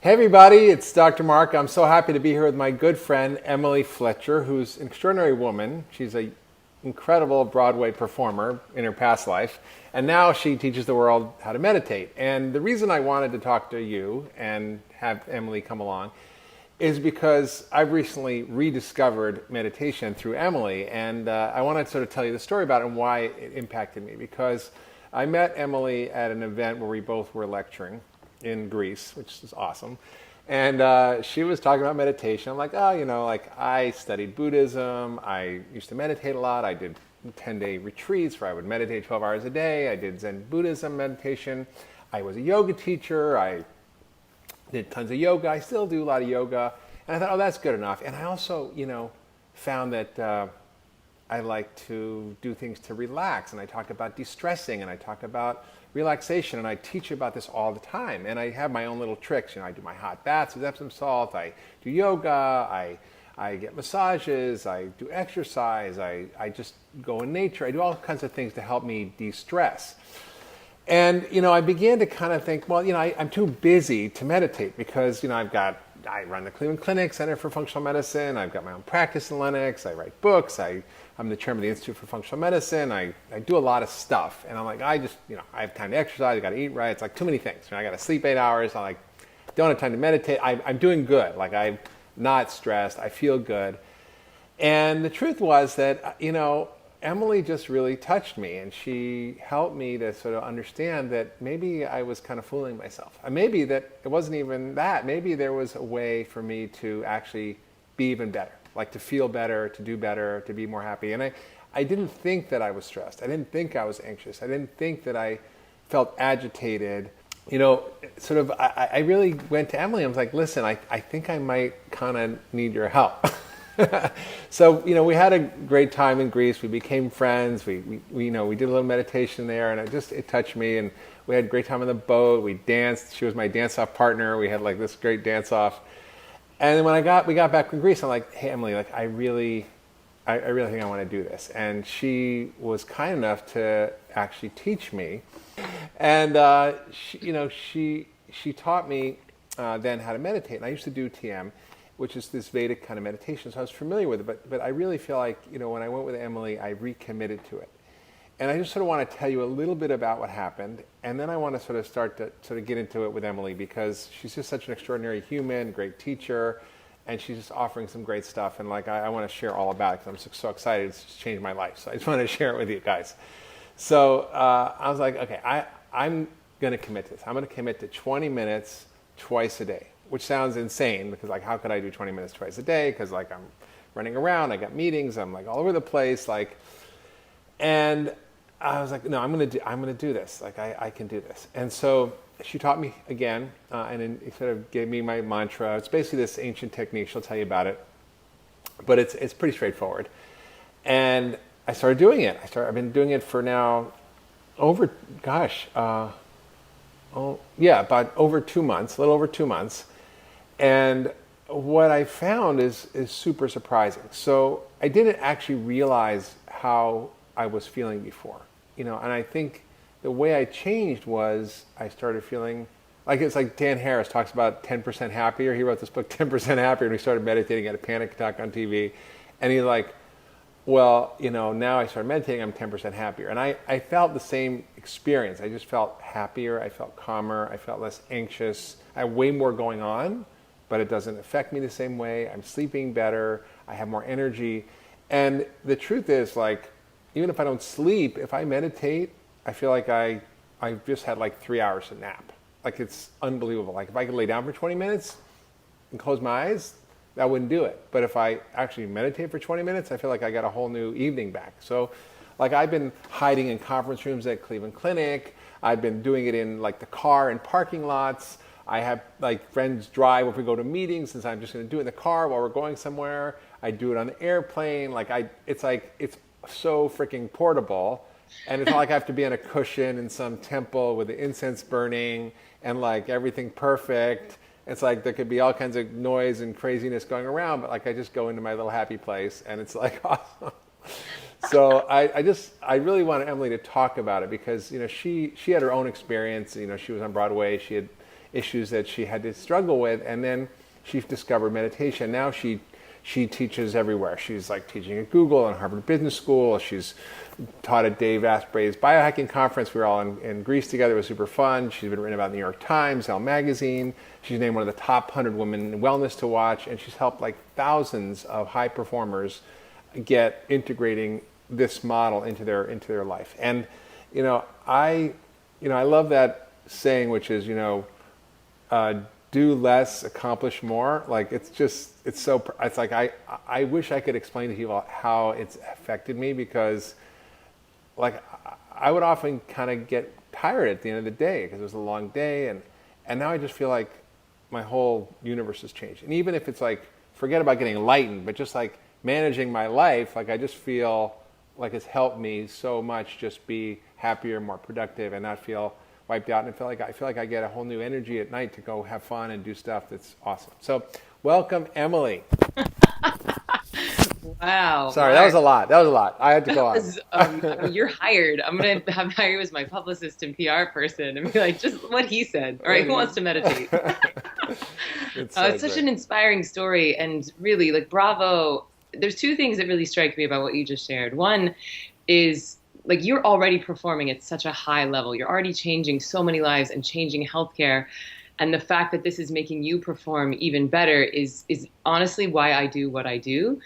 Hey everybody, it's Dr. Mark. I'm so happy to be here with my good friend Emily Fletcher, who's an extraordinary woman. She's an incredible Broadway performer in her past life, and now she teaches the world how to meditate. And the reason I wanted to talk to you and have Emily come along is because I've recently rediscovered meditation through Emily, and I want to sort of tell you the story about it and why it impacted me. Because I met Emily at an event where we both were lecturing in Greece, which is awesome. And she was talking about meditation. I'm like, like I studied Buddhism. I used to meditate a lot. I did 10-day retreats where I would meditate 12 hours a day. I did Zen Buddhism meditation. I was a yoga teacher. I did tons of yoga. I still do a lot of yoga. And I thought, oh, that's good enough. And I also, found that I like to do things to relax. And I talk about de-stressing, and I talk about relaxation, and I teach about this all the time. And I have my own little tricks. I do my hot baths with Epsom salt. I do yoga. I get massages. I do exercise. I just go in nature. I do all kinds of things to help me de-stress. And, I began to kind of think, well, I'm too busy to meditate because, I run the Cleveland Clinic Center for Functional Medicine. I've got my own practice in Lenox. I write books. I'm the chairman of the Institute for Functional Medicine. I do a lot of stuff. And I'm like, I have time to exercise. I got to eat right. It's like too many things. I got to sleep 8 hours. I don't have time to meditate. I'm doing good. I'm not stressed. I feel good. And the truth was that, Emily just really touched me, and she helped me to sort of understand that maybe I was kind of fooling myself. And maybe that it wasn't even that. Maybe there was a way for me to actually be even better, to feel better, to do better, to be more happy. And I didn't think that I was stressed. I didn't think I was anxious. I didn't think that I felt agitated. I really went to Emily and was like, listen, I think I might kind of need your help. So, we had a great time in Greece. We became friends. We did a little meditation there, and it touched me. And we had a great time on the boat. We danced. She was my dance-off partner. We had this great dance-off. And then when we got back from Greece, I'm like, hey, Emily, I really think I want to do this. And she was kind enough to actually teach me. And, she taught me then how to meditate. And I used to do TM, which is this Vedic kind of meditation. So I was familiar with it, but I really feel like, when I went with Emily, I recommitted to it. And I just sort of want to tell you a little bit about what happened, and then I want to sort of start to get into it with Emily, because she's just such an extraordinary human, great teacher, and she's just offering some great stuff, and I want to share all about it, because I'm so excited. It's just changed my life, so I just want to share it with you guys. So I was like, okay, I'm going to commit to this. I'm going to commit to 20 minutes twice a day, which sounds insane, because how could I do 20 minutes twice a day? Because I'm running around, I got meetings, I'm all over the place, and I was like, no, I'm gonna do this. I can do this. And so she taught me again, and then sort of gave me my mantra. It's basically this ancient technique. She'll tell you about it, but it's pretty straightforward. And I started doing it. I've been doing it for now over, about over 2 months, a little over 2 months. And what I found is super surprising. So I didn't actually realize how I was feeling before, and I think the way I changed was I started feeling it's like Dan Harris talks about 10% happier. He wrote this book, 10% happier, and we started meditating, had a panic attack on TV. And he's like, well, now I started meditating, I'm 10% happier. And I felt the same experience. I just felt happier, I felt calmer, I felt less anxious. I have way more going on, but it doesn't affect me the same way. I'm sleeping better, I have more energy. And the truth is, even if I don't sleep, if I meditate, I feel like I just had 3 hours to nap. It's unbelievable. If I could lay down for 20 minutes and close my eyes, that wouldn't do it. But if I actually meditate for 20 minutes, I feel like I got a whole new evening back. So I've been hiding in conference rooms at Cleveland Clinic. I've been doing it in the car and parking lots. I have friends drive if we go to meetings, since I'm just going to do it in the car while we're going somewhere. I do it on the airplane. It's so freaking portable, and it's not like I have to be on a cushion in some temple with the incense burning and everything perfect. It's there could be all kinds of noise and craziness going around, but I just go into my little happy place, and it's awesome. So I really wanted Emily to talk about it, because she had her own experience. She was on Broadway. She had issues that she had to struggle with. And then she discovered meditation. Now she teaches everywhere. She's like teaching at Google and Harvard Business School. She's taught at Dave Asprey's biohacking conference. We were all in Greece together. It was super fun. She's been written about in the New York Times, Elle Magazine. She's named one of the top 100 women in wellness to watch, and she's helped like thousands of high performers get integrating this model into their life. And I love that saying, which is do less, accomplish more. Like it's like I wish I could explain to people how it's affected me, because like I would often kind of get tired at the end of the day because it was a long day, and now I just feel like my whole universe has changed. And even if it's like, forget about getting enlightened, but just like managing my life, like I just feel like it's helped me so much just be happier, more productive, and not feel wiped out. And I feel like I get a whole new energy at night to go have fun and do stuff that's awesome. So welcome, Emily. Wow. Sorry, that was a lot. I had to go on. You're hired. I'm going to hire you as my publicist and PR person and be like, just what he said. All right, who wants to meditate? It's such an inspiring story. And really, like, bravo. There's two things that really strike me about what you just shared. One is, like, you're already performing at such a high level. You're already changing so many lives and changing healthcare. And the fact that this is making you perform even better is honestly why I do what I do.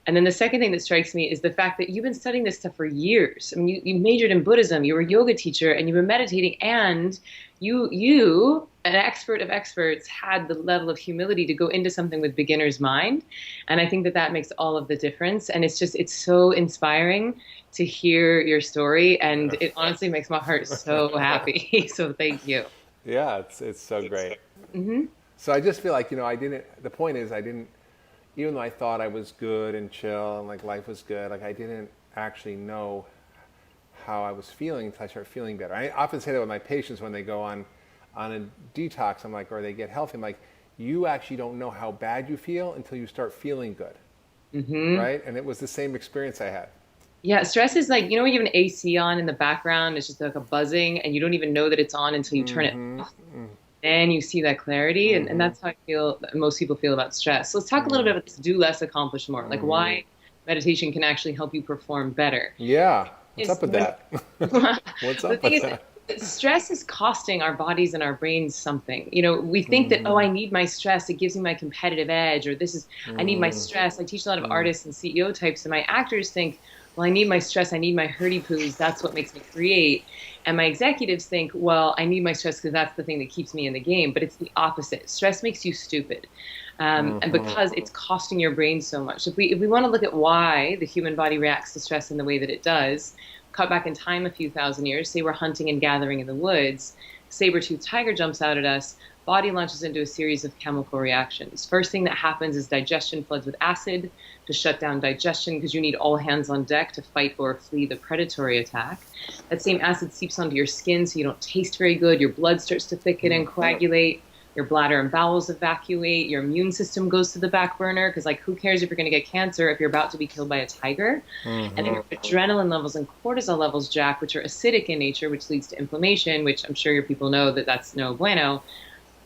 And then the second thing that strikes me is the fact that you've been studying this stuff for years. I mean, you majored in Buddhism, you were a yoga teacher, and you were meditating, and you, an expert of experts, had the level of humility to go into something with beginner's mind. And I think that makes all of the difference. And it's so inspiring to hear your story, and it honestly makes my heart so happy. So thank you. Yeah, it's so great. Mm-hmm. So I just feel like, the point is I didn't, even though I thought I was good and chill and like life was good, like I didn't actually know how I was feeling until I started feeling better. I often say that with my patients when they go on a detox, I'm like, or they get healthy, I'm like, you actually don't know how bad you feel until you start feeling good. Mm-hmm. Right? And it was the same experience I had. Yeah, stress is like, when you have an AC on in the background, it's just like a buzzing, and you don't even know that it's on until you turn it off. Mm-hmm. And you see that clarity, and that's how I feel most people feel about stress. So let's talk a little bit about this do less, accomplish more, like why meditation can actually help you perform better. Yeah, what's up with that? What's up with that? Stress is costing our bodies and our brains something. We think that, I need my stress, it gives me my competitive edge, or I need my stress. I teach a lot of artists and CEO types, and my actors think, well, I need my stress, I need my hurdy-poos, that's what makes me create. And my executives think, well, I need my stress because that's the thing that keeps me in the game. But it's the opposite. Stress makes you stupid. And because it's costing your brain so much. If we want to look at why the human body reacts to stress in the way that it does, cut back in time a few thousand years, say we're hunting and gathering in the woods, saber-toothed tiger jumps out at us, body launches into a series of chemical reactions. First thing that happens is digestion floods with acid to shut down digestion, because you need all hands on deck to fight or flee the predatory attack. That same acid seeps onto your skin so you don't taste very good. Your blood starts to thicken and coagulate. Your bladder and bowels evacuate. Your immune system goes to the back burner, because who cares if you're going to get cancer if you're about to be killed by a tiger? Mm-hmm. And then your adrenaline levels and cortisol levels jack, which are acidic in nature, which leads to inflammation, which I'm sure your people know that's no bueno.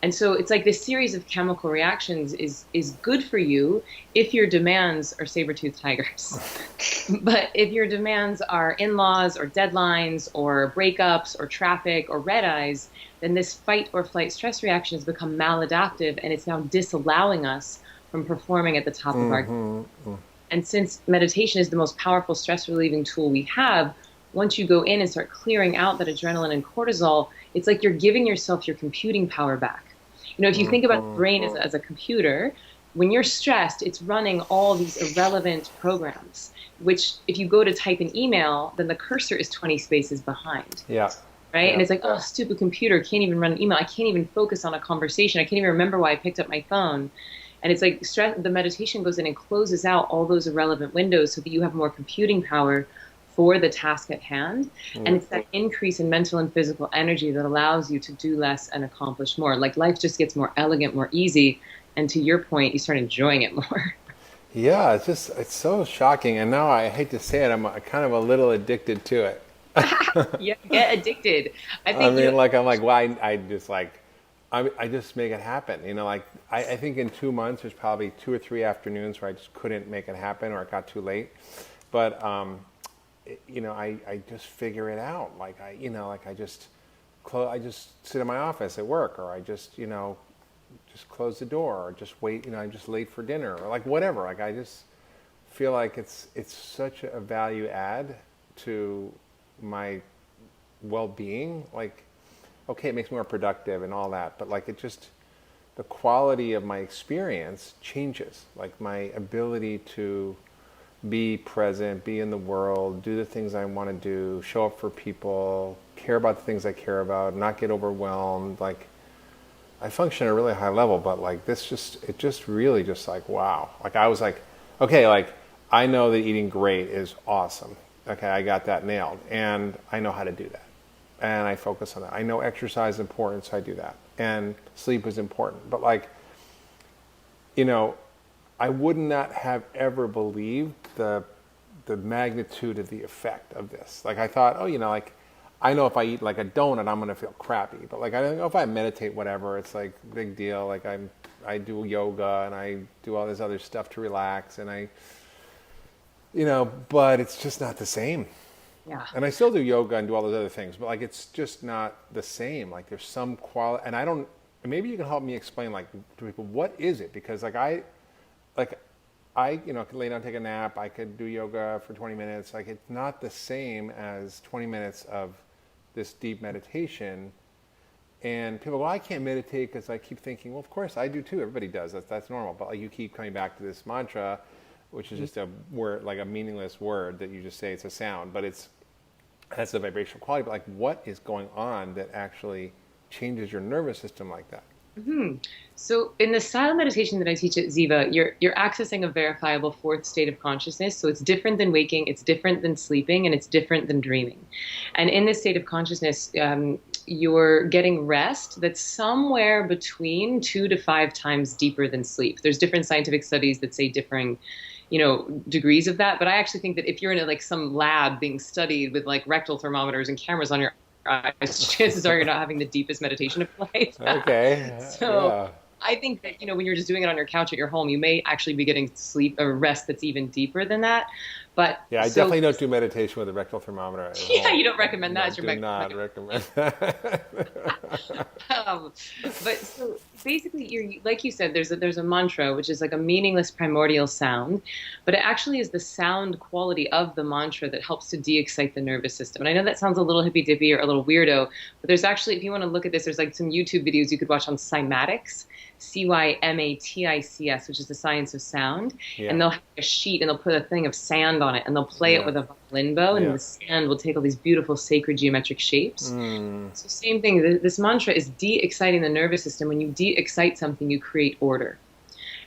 And so it's like this series of chemical reactions is good for you if your demands are saber-toothed tigers. But if your demands are in-laws or deadlines or breakups or traffic or red eyes, then this fight or flight stress reaction has become maladaptive, and it's now disallowing us from performing at the top of our game. And since meditation is the most powerful stress relieving tool we have, once you go in and start clearing out that adrenaline and cortisol, it's like you're giving yourself your computing power back. If you think about the brain as a computer, when you're stressed, it's running all these irrelevant programs, which if you go to type an email, then the cursor is 20 spaces behind. Yeah. Right? Yeah. And it's like, oh, stupid computer, can't even run an email. I can't even focus on a conversation. I can't even remember why I picked up my phone. And it's like the meditation goes in and closes out all those irrelevant windows so that you have more computing power for the task at hand. And it's that increase in mental and physical energy that allows you to do less and accomplish more. Like life just gets more elegant, more easy. And to your point, you start enjoying it more. Yeah, it's so shocking. And now I hate to say it, I'm kind of a little addicted to it. Yeah, get addicted. I'm like, why? I just like, I just make it happen. Like I think in 2 months there's probably 2 or 3 afternoons where I just couldn't make it happen or it got too late. But I just figure it out. Like like I just sit in my office at work, or I just close the door, or just wait. I'm just late for dinner, or like whatever. Like I just feel like it's such a value add to my well-being. Like, okay, it makes me more productive and all that, but like the quality of my experience changes. Like my ability to be present, be in the world, do the things I want to do, show up for people, care about the things I care about, not get overwhelmed. Like I function at a really high level, but like it just really just like, wow. Like I was like, okay, like I know that eating great is awesome. Okay, I got that nailed, and I know how to do that. And I focus on that. I know exercise is important, so I do that. And sleep is important. But like, I would not have ever believed the magnitude of the effect of this. Like I thought, like I know if I eat like a donut, I'm gonna feel crappy. But like I don't know if I meditate, whatever, it's like big deal. Like I do yoga and I do all this other stuff to relax, and but it's just not the same. Yeah. And I still do yoga and do all those other things, but like it's just not the same. Like there's some quality, and maybe you can help me explain like to people, what is it? Because like I could lay down, take a nap, I could do yoga for 20 minutes. Like it's not the same as 20 minutes of this deep meditation. And people go, I can't meditate because I keep thinking, well, of course I do too. Everybody does. That's normal. But like you keep coming back to this mantra, which is just a word, like a meaningless word that you just say. It's a sound, but has the vibrational quality. But like, what is going on that actually changes your nervous system like that? Mm-hmm. So in the silent meditation that I teach at Ziva, you're accessing a verifiable fourth state of consciousness. So it's different than waking, it's different than sleeping, and it's different than dreaming. And in this state of consciousness, you're getting rest that's somewhere between 2 to 5 times deeper than sleep. There's different scientific studies that say differing degrees of that. But I actually think that if you're in like some lab being studied with like rectal thermometers and cameras on your eyes, chances are you're not having the deepest meditation of life. Okay. So Yeah. I think that, when you're just doing it on your couch at your home, you may actually be getting sleep or rest that's even deeper than that. But yeah, I definitely don't do meditation with a rectal thermometer at yeah, home. you don't recommend that as your do not recommend that. but so basically, like you said, there's a mantra which is like a meaningless primordial sound, but it actually is the sound quality of the mantra that helps to de-excite the nervous system. And I know that sounds a little hippy-dippy or a little weirdo, but there's actually, if you want to look at this, there's like some YouTube videos you could watch on cymatics. Cymatics, which is the science of sound. Yeah. And they'll have a sheet and they'll put a thing of sand on it and they'll play it with a violin bow, and the sand will take all these beautiful sacred geometric shapes. So same thing, this mantra is de-exciting the nervous system. When you de-excite something, you create order.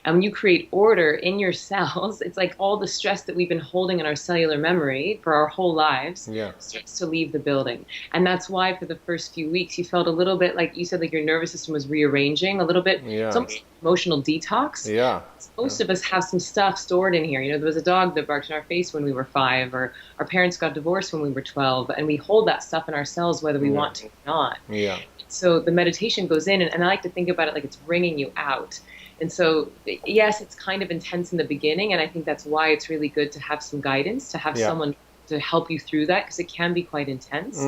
And when you create order in your cells, it's like all the stress that we've been holding in our cellular memory for our whole lives starts to leave the building. And that's why for the first few weeks, you felt a little bit like you said, like your nervous system was rearranging a little bit. Yeah. It's almost like emotional detox. Yeah. Most of us have some stuff stored in here. There was a dog that barked in our face when we were 5, or our parents got divorced when we were 12, and we hold that stuff in our cells whether we want to or not. Yeah. So the meditation goes in, and I like to think about it like it's bringing you out. And so, yes, it's kind of intense in the beginning, and I think that's why it's really good to have some guidance, to have someone to help you through that, because it can be quite intense.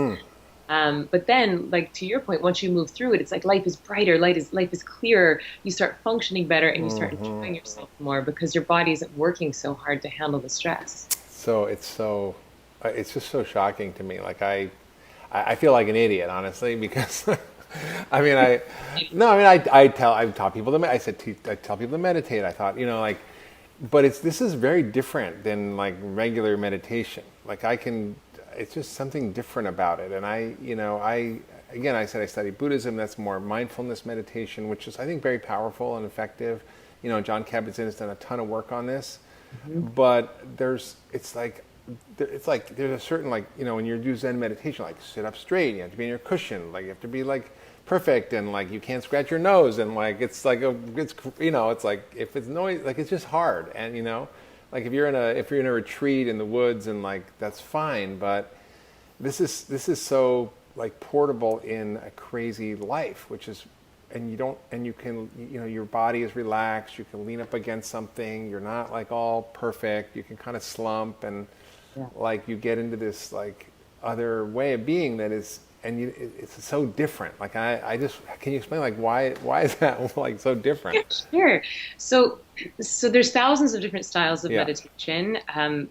But then, like to your point, once you move through it, it's like life is brighter, life is clearer. You start functioning better, and you start enjoying yourself more because your body isn't working so hard to handle the stress. So it's just so shocking to me. Like I feel like an idiot, honestly, because. I tell people to, I tell people to meditate. I thought, but this is very different than like regular meditation. Like it's just something different about it. And I said I study Buddhism. That's more mindfulness meditation, which is, I think, very powerful and effective. John Kabat-Zinn has done a ton of work on this, but it's like there's a certain, when you do Zen meditation, like sit up straight, you have to be in your cushion, like you have to be like perfect, and like you can't scratch your nose, and like it's like it's like if it's noise, like it's just hard, and like if you're in a retreat in the woods, and like that's fine, but this is so like portable in a crazy life, which is and you don't, and you can, your body is relaxed. You can lean up against something. You're not like all perfect. You can kind of slump, and Yeah. like you get into this like other way of being that is, and it's so different. Like I just, can you explain like why is that like so different? Sure. So, so there's thousands of different styles of Yeah. meditation.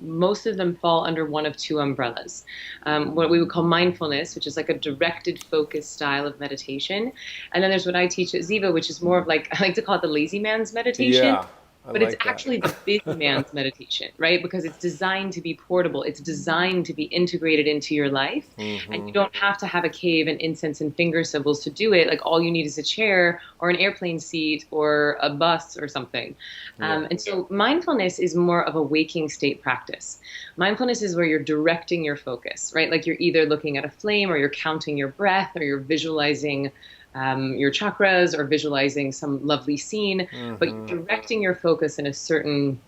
Most of them fall under one of two umbrellas. What we would call mindfulness, which is like a directed focus style of meditation. And then there's what I teach at Ziva, which is more of like, I like to call it the lazy man's meditation. Yeah, I But it's like that. actually the busy man's meditation, right? Because it's designed to be portable. It's designed to be integrated into your life. And you don't have to have a cave and incense and finger symbols to do it. Like all you need is a chair or an airplane seat or a bus or something. Yeah. And so mindfulness is more of a waking state practice. Mindfulness is where you're directing your focus, right? Like you're either looking at a flame or you're counting your breath or you're visualizing your chakras or visualizing some lovely scene, but you're directing your focus in a certain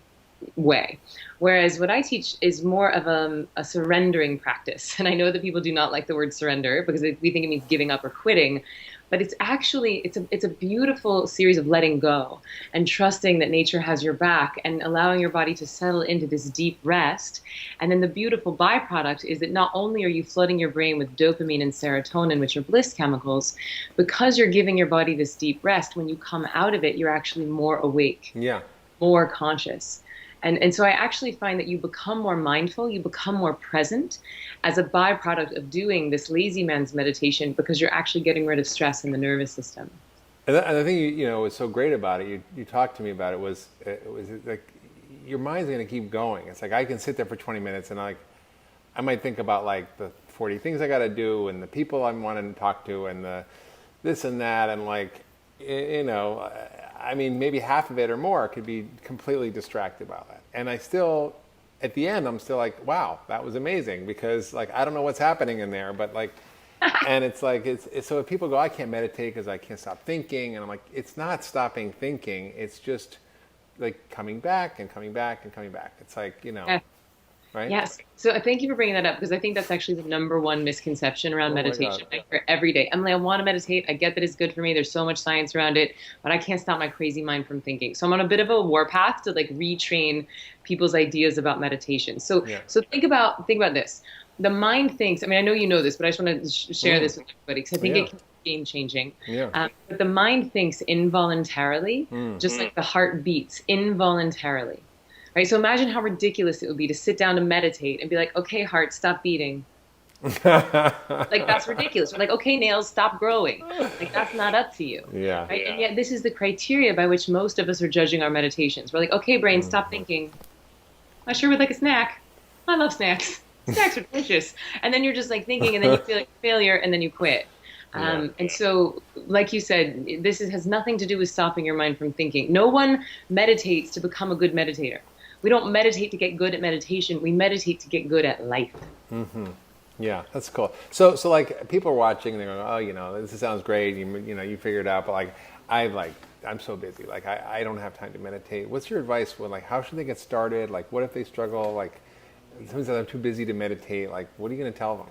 way. Whereas what I teach is more of a surrendering practice. And I know that people do not like the word surrender because we think it means giving up or quitting. But it's actually, it's a beautiful series of letting go and trusting that nature has your back and allowing your body to settle into this deep rest. And then the beautiful byproduct is that not only are you flooding your brain with dopamine and serotonin, which are bliss chemicals, because you're giving your body this deep rest, when you come out of it, you're actually more awake, Yeah. more conscious. And so I actually find that you become more mindful, you become more present as a byproduct of doing this lazy man's meditation because you're actually getting rid of stress in the nervous system. And the thing was so great about it. You talked to me about it was like your mind's going to keep going. It's like I can sit there for 20 minutes and I might think about like the 40 things I got to do and the people I'm wanting to talk to and the this and that and like I mean maybe half of it or more could be completely distracted by that. And I still at the end I'm still like, wow, that was amazing because like I don't know what's happening in there, but like and it's like it's so if people go, I can't meditate because I can't stop thinking, and I'm like, it's not stopping thinking, it's just like coming back and coming back and coming back. It's like Yeah. right? Yes. So thank you for bringing that up because I think that's actually the number one misconception around Oh my God. meditation. I hear every day, Emily, I want to meditate. I get that it's good for me. There's so much science around it, but I can't stop my crazy mind from thinking. So I'm on a bit of a warpath to like retrain people's ideas about meditation. So Yeah. so think about this. The mind thinks. I mean, I know you know this, but I just want to share this with everybody because I think Yeah. it can be game changing. Yeah. But the mind thinks involuntarily, just like the heart beats involuntarily. Right? So imagine how ridiculous it would be to sit down to meditate and be like, okay, heart, stop beating. Like, that's ridiculous. Or like, okay, nails, stop growing. Like, that's not up to you. Yeah. Right? And yet, this is the criteria by which most of us are judging our meditations. We're like, okay, brain, stop thinking. I sure would like a snack. I love snacks. Snacks are delicious. And then you're just like thinking, and then you feel like failure, and then you quit. And so, like you said, has nothing to do with stopping your mind from thinking. No one meditates to become a good meditator. We don't meditate to get good at meditation. We meditate to get good at life. Yeah, that's cool. So like people are watching and they're going, oh, this sounds great. You figure it out. But like, I'm so busy. Like I don't have time to meditate. What's your advice? Like, how should they get started? Like, what if they struggle? Like, sometimes I'm too busy to meditate. Like, what are you going to tell them?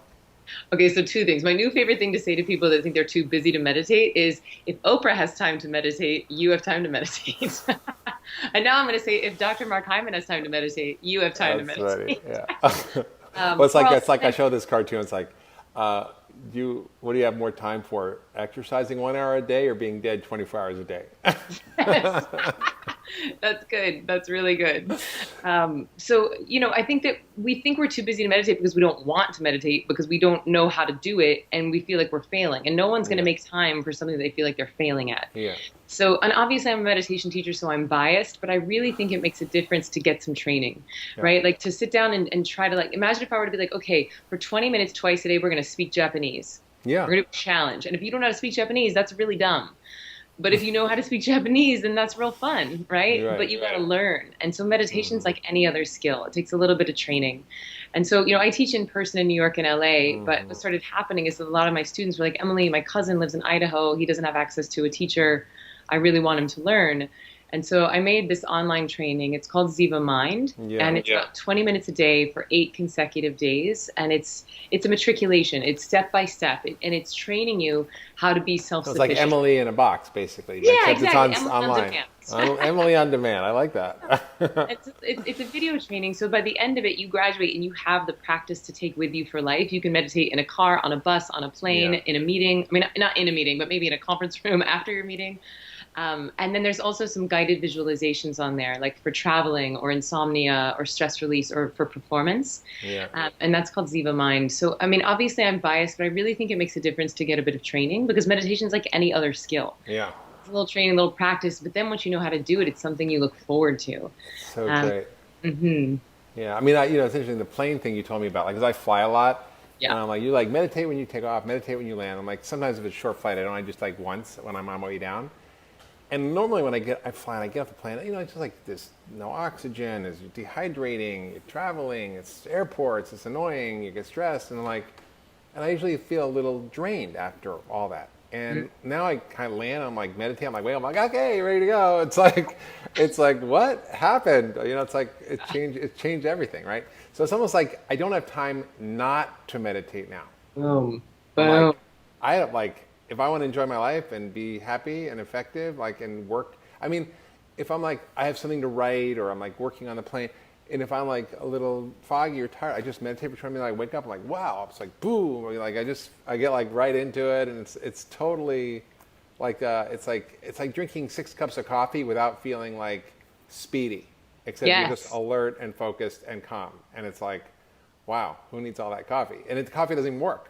Okay, so two things. My new favorite thing to say to people that think they're too busy to meditate is if Oprah has time to meditate, you have time to meditate. And now I'm going to say if Dr. Mark Hyman has time to meditate, you have time to meditate. Right, yeah. Well, it's like I show this cartoon. It's like, what do you have more time for? Exercising 1 hour a day or being dead 24 hours a day? That's good. That's really good. So, I think that we think we're too busy to meditate because we don't want to meditate because we don't know how to do it and we feel like we're failing. And no one's going to make time for something they feel like they're failing at. Yeah. So, and obviously I'm a meditation teacher, so I'm biased, but I really think it makes a difference to get some training, right? Like to sit down and try to like, imagine if I were to be like, okay, for 20 minutes twice a day, we're going to speak Japanese. Yeah. We're going to do a challenge. And if you don't know how to speak Japanese, that's really dumb. But if you know how to speak Japanese, then that's real fun, right? But you got to learn. And so meditation's like any other skill. It takes a little bit of training. And so, I teach in person in New York and LA, but what started happening is that a lot of my students were like, Emily, my cousin lives in Idaho. He doesn't have access to a teacher. I really want him to learn. And so I made this online training. It's called Ziva Mind, Yeah. and it's about 20 minutes a day for 8 consecutive days. And it's a matriculation. It's step by step, and it's training you how to be So it's like self-sufficient. Emily in a box, basically, but Yeah, except it's exactly. on Emily on online. demand. Emily on demand. I like that. It's a video training. So by the end of it, you graduate and you have the practice to take with you for life. You can meditate in a car, on a bus, on a plane, Yeah. in a meeting. I mean, not in a meeting, but maybe in a conference room after your meeting. And then there's also some guided visualizations on there, like for traveling or insomnia or stress release or for performance. Yeah. And that's called Ziva Mind. So, I mean, obviously I'm biased, but I really think it makes a difference to get a bit of training because meditation is like any other skill. Yeah. It's a little training, a little practice, but then once you know how to do it, it's something you look forward to. So Um, great. hmm Yeah. I mean, it's interesting. The plane thing you told me about, like, because I fly a lot. And Yeah. I'm like, you like meditate when you take off, meditate when you land. I'm like, sometimes if it's a short flight, I don't. I just like once when I'm on my way down. And normally when I fly and I get off the plane, it's just like this, no oxygen, it's dehydrating, you're traveling, it's airports, it's annoying, you get stressed, and and I usually feel a little drained after all that. And now I kind of land, I'm like meditating, I'm like, okay, ready to go. It's like, what happened? It's like it changed everything, right? So it's almost like I don't have time not to meditate now. Boom. I'm like, Boom. I don't like if I want to enjoy my life and be happy and effective, like and work. I mean, if I'm like I have something to write or I'm like working on the plane, and if I'm like a little foggy or tired, I just meditate for 20 minutes. I wake up, I'm like, wow, it's like boom, like I get like right into it, and it's totally like it's like drinking 6 cups of coffee without feeling like speedy, except you're just Yes. alert and focused and calm, and it's like, wow, who needs all that coffee? And coffee doesn't even work.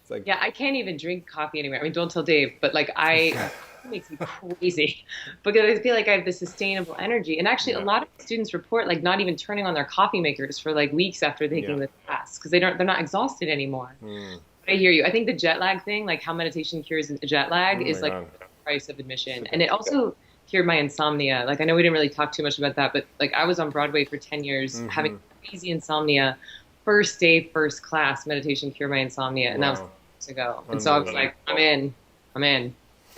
It's like, Yeah, I can't even drink coffee anymore. I mean, don't tell Dave, but like it makes me crazy because I feel like I have this sustainable energy. And actually, a yeah, lot of students report like not even turning on their coffee makers for like weeks after yeah, taking the class because they're not exhausted anymore. mm, But I hear you. I think the jet lag thing, like how meditation cures jet oh lag, my is like god, the price of admission. And super, it also cured my insomnia. Like I know we didn't really talk too much about that, but like I was on Broadway for 10 years hmm, having crazy insomnia. First day, first class, meditation cured my insomnia, and that was wow, years ago. And so I was unbelievable. like, I'm in. I'm in.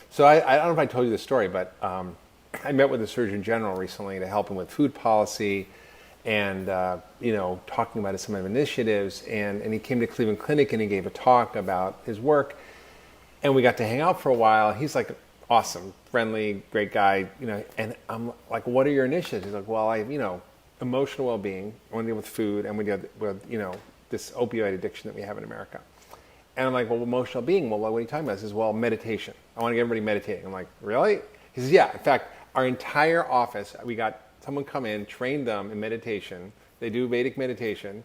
So I don't know if I told you this story, but I met with the Surgeon General recently to help him with food policy and talking about some of the initiatives. And he came to Cleveland Clinic and he gave a talk about his work. And we got to hang out for a while. He's like awesome, friendly, great guy, And I'm like, what are your initiatives? He's like, well, emotional well-being. I want to deal with food, and we deal with this opioid addiction that we have in America. And I'm like, well, emotional being. Well, what are you talking about? He says, well, meditation. I want to get everybody meditating. I'm like, really? He says, yeah. In fact, our entire office, we got someone come in, trained them in meditation. They do Vedic meditation,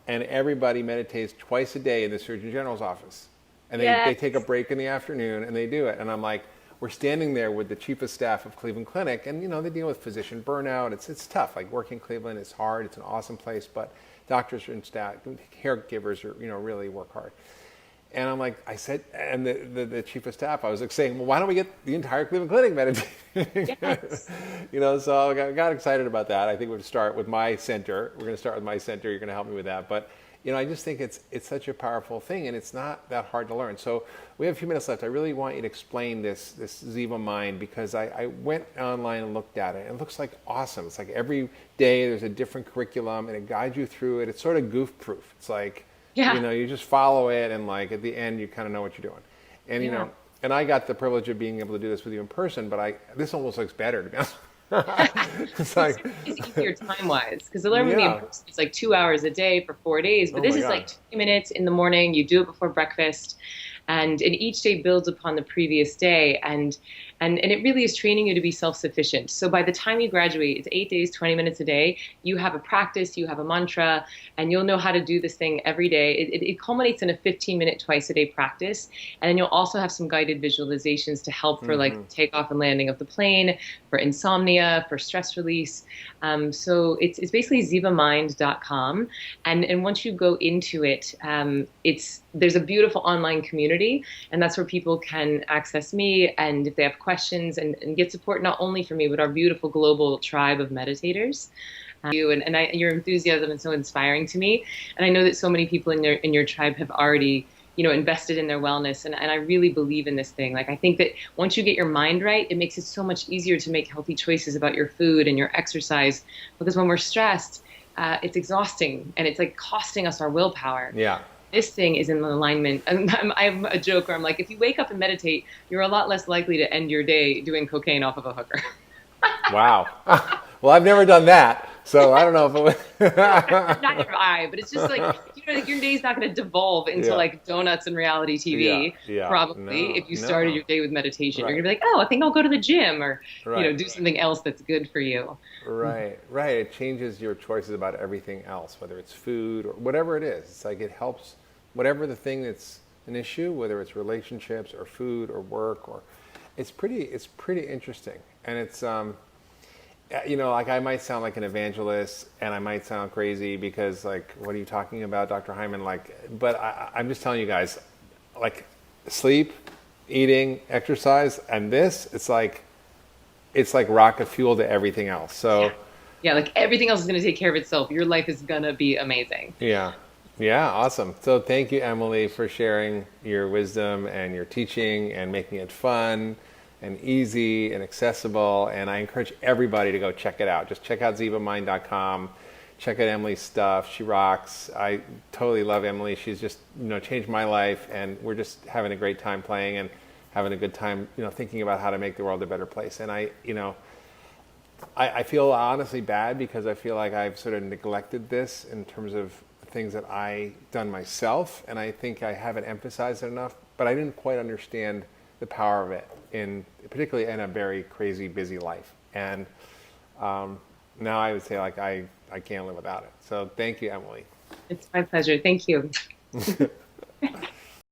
and everybody meditates twice a day in the Surgeon General's office. And they Yes. take a break in the afternoon, and they do it. And I'm like, we're standing there with the chief of staff of Cleveland Clinic, and they deal with physician burnout. It's tough. Like working in Cleveland is hard. It's an awesome place, but doctors and staff, caregivers are really work hard. And I'm like, I said, and the chief of staff, I was like saying, well, why don't we get the entire Cleveland Clinic meditating? Yes. So I got excited about that. I think we'll start with my center. We're going to start with my center. You're going to help me with that. But, I just think it's such a powerful thing, and it's not that hard to learn. So we have a few minutes left. I really want you to explain this Ziva Mind, because I went online and looked at it, and it looks like awesome. It's like every day there's a different curriculum, and it guides you through it. It's sort of goof-proof. It's like, Yeah. you just follow it, and like at the end, you kind of know what you're doing. And Yeah. and I got the privilege of being able to do this with you in person, but this almost looks better, to be honest. It's It's, like, it's easier time wise because to learn with me in yeah. person, it's like 2 hours a day for 4 days. But Oh this my is god. like 20 minutes in the morning. You do it before breakfast, and each day builds upon the previous day. And it really is training you to be self-sufficient. So by the time you graduate, it's 8 days, 20 minutes a day. You have a practice, you have a mantra, and you'll know how to do this thing every day. It culminates in a 15-minute twice a day practice. And then you'll also have some guided visualizations to help for like takeoff and landing of the plane, for insomnia, for stress release. So it's basically zivamind.com. And once you go into it, there's a beautiful online community, and that's where people can access me, and if they have questions, and get support not only from me, but our beautiful global tribe of meditators. Your enthusiasm is so inspiring to me, and I know that so many people in your tribe have already invested in their wellness. And I really believe in this thing. Like, I think that once you get your mind right, it makes it so much easier to make healthy choices about your food and your exercise. Because when we're stressed, it's exhausting and it's like costing us our willpower. Yeah. This thing is in alignment. I'm a joke where I'm like, if you wake up and meditate, you're a lot less likely to end your day doing cocaine off of a hooker. Wow. Well, I've never done that, so I don't know if it would. Not your eye, but it's just like, like your day's not going to devolve into Yeah. like donuts and reality Yeah. TV. Yeah. Probably, No. if you started No. your day with meditation, you're Right. going to be like, oh, I think I'll go to the gym, or Right. do something else that's good for you. Right, right. It changes your choices about everything else, whether it's food or whatever it is. It's like it helps whatever the thing that's an issue, whether it's relationships or food or work or it's pretty interesting. And it's like I might sound like an evangelist and I might sound crazy because like what are you talking about, Dr. Hyman? Like but I'm just telling you guys, like sleep, eating, exercise, and this, it's like rocket fuel to everything else. So, Yeah, like everything else is going to take care of itself. Your life is going to be amazing. yeah. Yeah, awesome. So, thank you, Emily, for sharing your wisdom and your teaching and making it fun and easy and accessible. And I encourage everybody to go check it out. Just check out zivamind.com. Check out Emily's stuff. She rocks. I totally love Emily. She's just, changed my life, and we're just having a great time playing and having a good time, thinking about how to make the world a better place. And I feel honestly bad because I feel like I've sort of neglected this in terms of things that I done myself, and I think I haven't emphasized it enough. But I didn't quite understand the power of it, particularly in a very crazy, busy life. And now I would say like I can't live without it. So thank you, Emily. It's my pleasure. Thank you.